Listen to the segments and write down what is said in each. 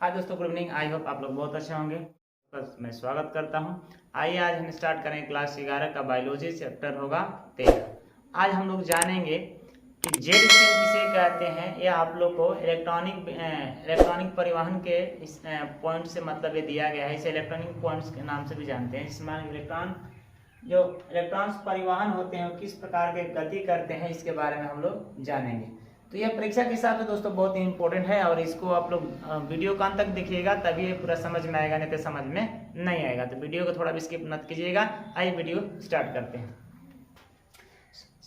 हाय दोस्तों, good evening. I hope आप लोग बहुत अच्छे होंगे। बस मैं स्वागत करता हूं। आइए आज हम स्टार्ट करें क्लास 11 का बायोलॉजी, चैप्टर होगा 13। आज हम लोग जानेंगे कि जेड स्ट्रीम किसे कहते हैं। ये आप लोग को इलेक्ट्रॉनिक परिवहन के इस पॉइंट से मतलब ये दिया गया है। इसे इलेक्ट्रॉनिक पॉइंट्स के नाम से भी जानते हैं। जिसमें इलेक्ट्रॉन्स परिवहन होते हैं किस प्रकार के गति करते हैं, इसके बारे में हम लोग जानेंगे। तो यह परीक्षा के हिसाब से दोस्तों बहुत ही इंपॉर्टेंट है और इसको आप लोग वीडियो का अंत तक देखिएगा तभी ये पूरा समझ में आएगा, नहीं तो समझ में नहीं आएगा। तो वीडियो को थोड़ा भी स्किप मत कीजिएगा। आइए वीडियो स्टार्ट करते हैं।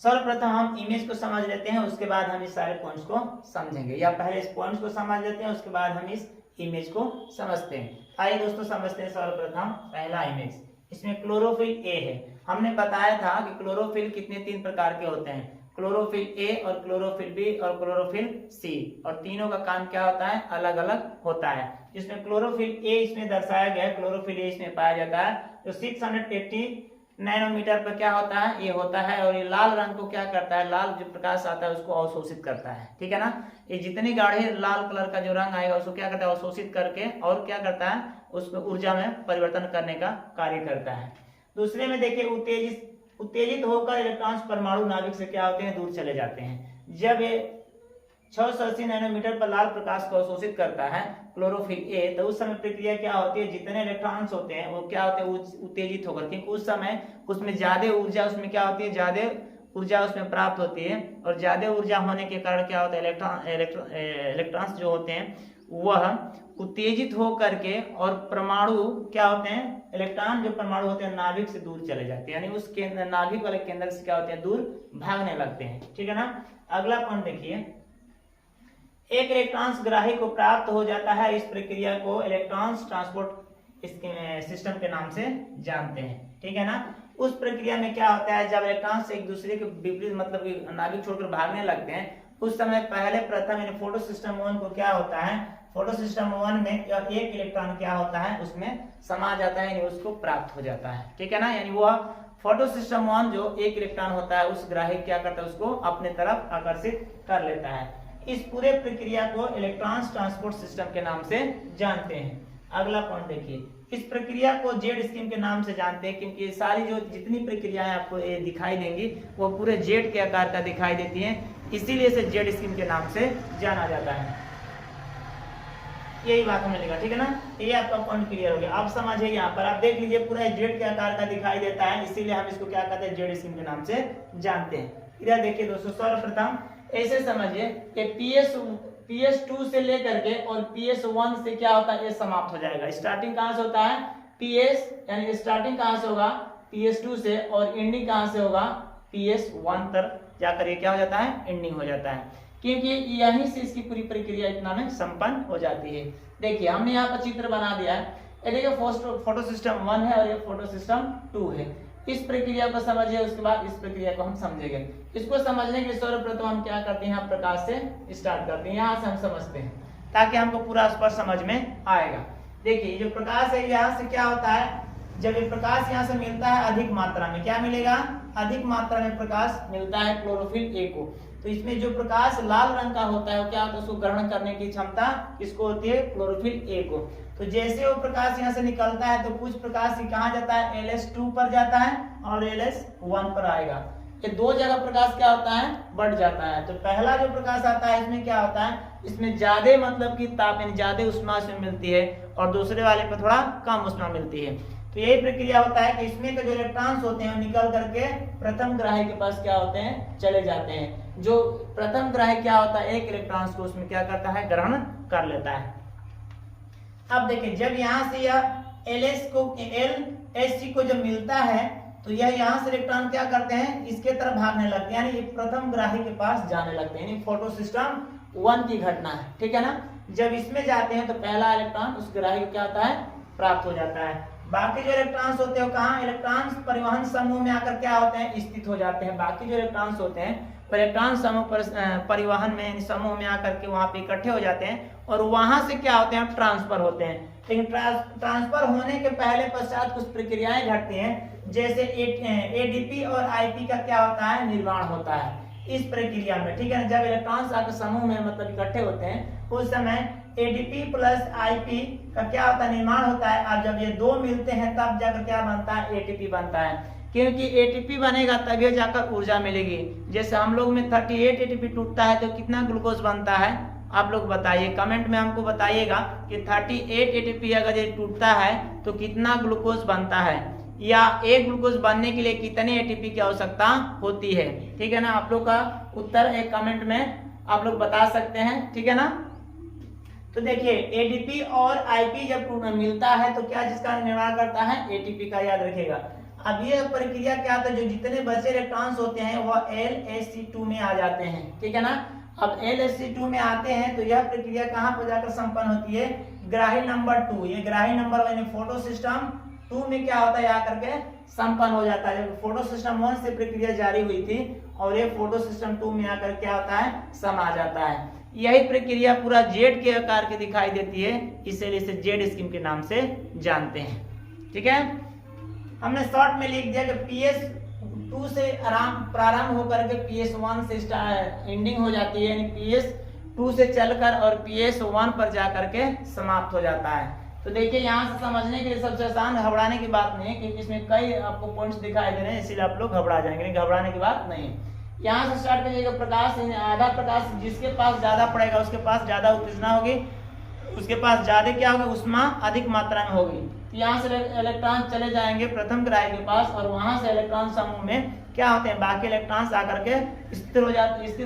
सर्वप्रथम हम इमेज को समझ लेते हैं, उसके बाद हम इस सारे पॉइंट्स को समझेंगे। या पहले इस पॉइंट्स को समझ लेते हैं, उसके बाद हम इस इमेज को समझते हैं। आइए दोस्तों समझते हैं। सर्वप्रथम पहला इमेज, इसमें क्लोरोफिल ए है। हमने बताया था कि क्लोरोफिल कितने 3 प्रकार के होते हैं, क्लोरोफिल ए और क्लोरोफिल बी और क्लोरोफिल सी, और तीनों का काम क्या होता है, अलग अलग होता है। जिसमें क्लोरोफिल ए इसमें दर्शाया गया है, क्लोरोफिल ए इसमें पाया जाता है जो 680 नैनोमीटर पर क्या होता है, ये होता है। और ये लाल रंग को क्या करता है, लाल जो प्रकाश आता है उसको अवशोषित करता है, ठीक है ना। ये जितनी गाढ़े लाल कलर का जो रंग आएगा उसको क्या करता है, अवशोषित करके और क्या करता है, उसमें ऊर्जा में परिवर्तन करने का कार्य करता है। दूसरे में देखिए उत्तेजित होकर इलेक्ट्रॉन्स परमाणु नाभिक से क्या होते हैं, दूर चले जाते हैं। जब ये 680 नैनोमीटर पर लाल प्रकाश को अवशोषित करता है क्लोरोफिल ए, तो उस समय प्रक्रिया क्या होती है, जितने इलेक्ट्रॉन्स होते हैं वो क्या होते हैं, उत्तेजित होकर, क्योंकि उस समय उसमें ज्यादा ऊर्जा उसमें क्या होती है, ज्यादा ऊर्जा उसमें प्राप्त होती है। और ज्यादा ऊर्जा होने के कारण क्या होता है, इलेक्ट्रॉन्स जो होते हैं वह उत्तेजित हो करके और परमाणु क्या होते हैं, इलेक्ट्रॉन जो परमाणु होते हैं नाभिक से दूर चले जाते हैं, यानी उस केंद्र नाभिक वाले केंद्र से क्या होते हैं, दूर भागने लगते हैं, ठीक है ना। अगला पॉइंट देखिए, एक इलेक्ट्रॉन्स ग्राही को प्राप्त हो जाता है। इस प्रक्रिया को इलेक्ट्रॉन्स ट्रांसपोर्ट सिस्टम के नाम से जानते हैं, ठीक है ना। उस प्रक्रिया में क्या होता है, जब इलेक्ट्रॉन्स एक दूसरे के विपरीत मतलब नाभिक छोड़कर भागने लगते हैं, उस समय पहले प्रथम यानी फोटो सिस्टम 1 को क्या होता है, फोटो सिस्टम 1 में एक इलेक्ट्रॉन क्या होता है, उसमें समा जाता है, यानी उसको प्राप्त हो जाता है, ठीक है ना। यानी वह फोटो सिस्टम 1 जो एक इलेक्ट्रॉन होता है उस ग्राही क्या करता है, उसको अपने तरफ आकर्षित कर लेता है। इस पूरे प्रक्रिया को इलेक्ट्रॉन्स ट्रांसपोर्ट सिस्टम के नाम से जानते हैं। अगला पॉइंट देखिए, इस प्रक्रिया को जेड स्कीम के नाम से जानते हैं, क्योंकि सारी जो जितनी प्रक्रियाएं आपको ये दिखाई देंगी वो पूरे जेड के आकार का दिखाई देती हैं, इसीलिए इसे जेड स्कीम के नाम से जाना जाता है। यही बात हमें लिखा, ठीक है ना। ये आपका पॉइंट क्लियर हो गया। अब समझिए, यहाँ पर आप देख लीजिए पूरा जेड के आकार का दिखाई देता है, इसीलिए हम इसको क्या कहते हैं, जेड स्कीम के नाम से जानते हैं। इधर देखिए दोस्तों, सर्वप्रथम ऐसे समझिए कि PS2 से लेकर के और PS1 से क्या होता है, ये समाप्त हो जाएगा। स्टार्टिंग कहां से होता है, PS यानी स्टार्टिंग कहां से होगा, PS2 से, और एंडिंग कहां से होगा, PS1 तक जाकर ये क्या हो जाता है, एंडिंग हो जाता है, क्योंकि यहीं से इसकी पूरी प्रक्रिया इतना में संपन्न हो जाती है। देखिए हमने यहाँ पर चित्र बना दिया है। ये देखिए फोटो सिस्टम 1 है और ये फोटो सिस्टम 2 है। इस प्रक्रिया को समझिए, उसके बाद इस प्रक्रिया को हम समझेंगे। इसको समझने के लिए सर्वप्रथम हम क्या करते हैं, यहाँ प्रकाश से स्टार्ट करते हैं, यहाँ से हम समझते हैं ताकि हमको पूरा स्पष्ट समझ में आएगा। देखिए जो प्रकाश है यहाँ से क्या होता है, जब ये प्रकाश यहाँ से मिलता है अधिक मात्रा में, क्या मिलेगा, अधिक मात्रा में प्रकाश मिलता है क्लोरोफिल ए को। तो इसमें जो प्रकाश लाल रंग का होता है वो क्या होता है, उसको ग्रहण करने की क्षमता किसको होती है, क्लोरोफिल ए को। तो जैसे वो प्रकाश यहाँ से निकलता है तो कुछ प्रकाश कहाँ जाता है, LS2 पर जाता है और LS1 पर आएगा। ये 2 जगह प्रकाश क्या होता है, बढ़ जाता है। तो पहला जो प्रकाश आता है इसमें क्या होता है, इसमें ज्यादा मतलब की ताप यानी ज्यादा उष्मा इसमें मिलती है, और दूसरे वाले पर थोड़ा कम उष्मा मिलती है। तो यही प्रक्रिया होता है कि इसमें के जो इलेक्ट्रॉन्स होते हैं निकल करके प्रथम ग्राही के पास क्या होते हैं, चले जाते हैं। जो प्रथम ग्राही क्या होता है, एक इलेक्ट्रॉन्स को उसमें क्या करता है, ग्रहण कर लेता है। अब देखिए जब यहाँ से यह LSC को जब मिलता है तो यह यहाँ से इलेक्ट्रॉन क्या करते हैं, इसके तरफ भागने लगते हैं, यानी प्रथम ग्राही के पास जाने लगते हैं। यानी फोटो सिस्टम 1 की घटना है, ठीक है ना। जब इसमें जाते हैं तो पहला इलेक्ट्रॉन उस ग्राही को क्या होता है, प्राप्त हो जाता है। बाकी जो इलेक्ट्रॉन्स होते हैं कहाँ, इलेक्ट्रॉन्स परिवहन समूह में आकर क्या होते हैं, स्थित हो जाते हैं। बाकी जो इलेक्ट्रॉन्स होते हैं इलेक्ट्रॉन समूह परिवहन में समूह में आकर के वहां पे इकट्ठे हो जाते हैं और वहां से क्या होते हैं, ट्रांसफर होते हैं। लेकिन ट्रांसफर होने के पहले पश्चात कुछ प्रक्रियाएं घटती हैं, जैसे ADP और IP का क्या होता है, निर्माण होता है इस प्रक्रिया में, ठीक है ना। जब इलेक्ट्रॉन्स आकर समूह में मतलब इकट्ठे होते हैं उस समय एटीपी प्लस आईपी का क्या होता है, निर्माण होता है। अब जब ये दो मिलते हैं तब जाकर क्या बनता है, एटीपी बनता है, क्योंकि एटीपी बनेगा तभी जाकर ऊर्जा मिलेगी। जैसे हम लोग में 38 एटीपी टूटता है तो कितना ग्लूकोज बनता है, आप लोग बताइए, कमेंट में हमको बताइएगा कि 38 एटीपी अगर ये टूटता है तो कितना ग्लूकोज बनता है, या एक ग्लूकोज बनने के लिए कितने एटीपी की आवश्यकता होती है। ठीक है ना, आप लोग का उत्तर एक कमेंट में आप लोग बता सकते हैं, ठीक है ना। तो देखिए एटीपी और आईपी जब मिलता है तो क्या जिसका निर्माण करता है, एटीपी का, याद रखिएगा। अब ये प्रक्रिया क्या होता है, जो जितने बचे इलेक्ट्रॉन्स होते हैं वह LH2 में आ जाते हैं, ठीक है ना। अब LH2 में आते हैं तो यह प्रक्रिया कहां पर जाकर संपन्न होती है, ग्राही नंबर 2। ये ग्राही नंबर यानी फोटो सिस्टम 2 में क्या होता है, आकर के संपन्न हो जाता है। जब फोटो सिस्टम 1 से प्रक्रिया जारी हुई थी और ये फोटो सिस्टम 2 में आकर क्या होता है, समा जाता है। यही प्रक्रिया पूरा जेड के आकार की दिखाई देती है, इसलिए इसे जेड स्कीम के नाम से जानते हैं, ठीक है। हमने शॉर्ट में लिख दिया कि PS2 से प्रारंभ होकर के PS1 से एंडिंग हो जाती है, यानी PS2 से चलकर और PS1 पर जाकर के समाप्त हो जाता है। तो देखिए यहाँ से समझने के लिए सबसे आसान, घबराने की बात नहीं है, क्योंकि इसमें कई आपको पॉइंट्स दिखाई दे रहे हैं, इसीलिए आप लोग घबरा जाएंगे, घबराने की बात नहीं है। यहाँ से स्टार्ट करिएगा, प्रकाश आधा प्रकाश जिसके पास ज्यादा पड़ेगा उसके पास ज्यादा उत्तेजना होगी, उसके पास ज्यादा क्या होगा, ऊष्मा अधिक मात्रा में होगी। तो यहाँ से इलेक्ट्रॉन चले जाएंगे प्रथम ग्राही के पास और वहां से इलेक्ट्रॉन समूह में क्या होते हैं, बाकी इलेक्ट्रॉन्स आकर के स्थिर हो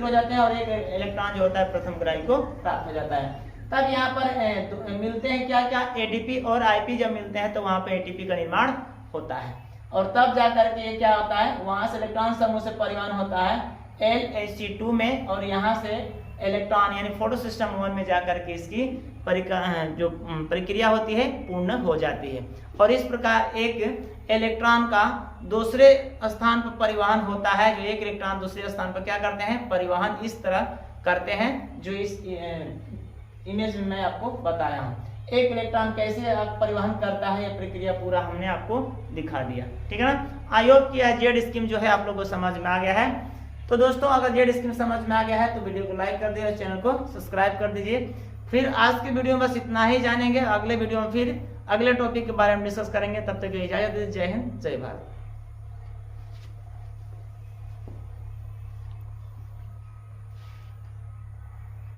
जाते हैं और एक इलेक्ट्रॉन जो होता है प्रथम ग्राही को प्राप्त हो जाता है। तब यहाँ पर मिलते हैं क्या क्या, एटीपी और आईपी जब मिलते हैं तो वहां पर एटीपी का निर्माण होता है और तब जाकर के ये क्या होता है, वहां से इलेक्ट्रॉन समूह से परिवहन होता है LH2 में और यहाँ से इलेक्ट्रॉन यानी फोटो सिस्टम 1 में जाकर के इसकी जो प्रक्रिया होती है पूर्ण हो जाती है। और इस प्रकार एक इलेक्ट्रॉन का दूसरे स्थान पर परिवहन होता है, जो एक इलेक्ट्रॉन दूसरे स्थान पर क्या करते हैं, परिवहन इस तरह करते हैं, जो इस इमेज में मैं आपको बताया हूँ। एक इलेक्ट्रॉन कैसे परिवहन करता है, यह प्रक्रिया पूरा हमने आपको दिखा दिया, ठीक है ना। आई होप कि यह जेड स्कीम जो है आप लोगों को समझ में आ गया है। तो दोस्तों अगर जेड स्कीम समझ में आ गया है तो वीडियो को लाइक कर दीजिए और चैनल को सब्सक्राइब कर दीजिए। फिर आज के वीडियो में बस इतना ही जानेंगे, अगले वीडियो में फिर अगले टॉपिक के बारे में डिस्कस करेंगे। तब तक इजाजत दीजिए, जय हिंद जय भारत।